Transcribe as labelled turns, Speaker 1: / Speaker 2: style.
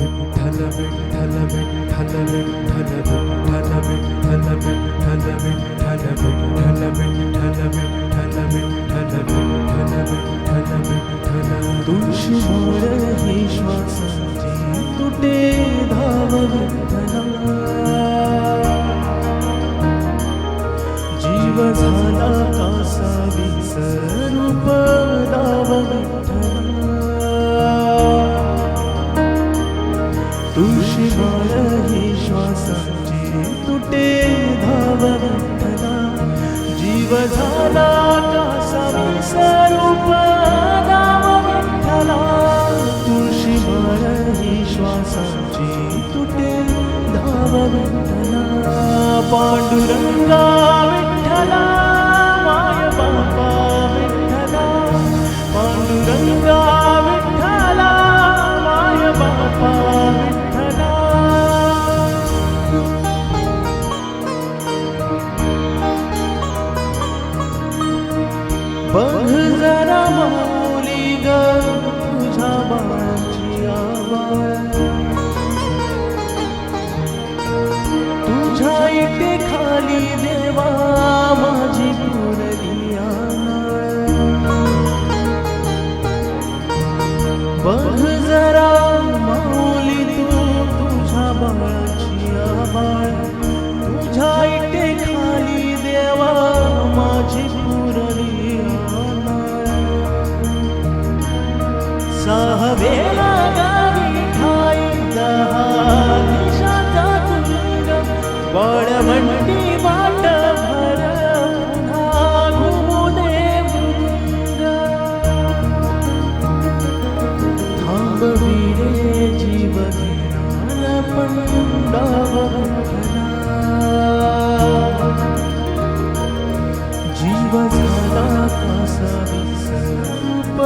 Speaker 1: विठ्ठल विठ्ठल विठ्ठल विठ्ठल विठ्ठल विठ्ठल विठ्ठल विठ्ठल विठ्ठल विठ्ठल विठ्ठल विठ्ठल विठ्ठल विठ्ठल विठ्ठल तुझी मोर ही श्वासाची तुटे धाव विठ्ठला जीव झाला कासा विसरूप दाव तुझी माळ ही श्वासाची तुटे धाव विठ्ठला जीव झाला कासा विसरूप दाव विठ्ठला तुझी माळ ही श्वासाची तुटे धाव विठ्ठला पांडुरंगा विठ्ठला माय बापा विठ्ठला पांडुरंगा विठ्ठला माय बापा बघ जरा माऊली ग तुझ्या बाळाची आवाज तुझ्या इथे खाली देवा माझी पुरली आनाळ बघ जरा माऊली तू तुझ्या बाळाची आवाज तुझ्या इथे खाली देवा माझी पुरली सहावेला गावी ठाई दहा दिशाचा तुंग बळवंटी वाट भर पुन्हा घुमू दे मृदुंग थांबवी रे जीव घेणार पंडाव विठ्ठला जीव झाला कासा विसरूप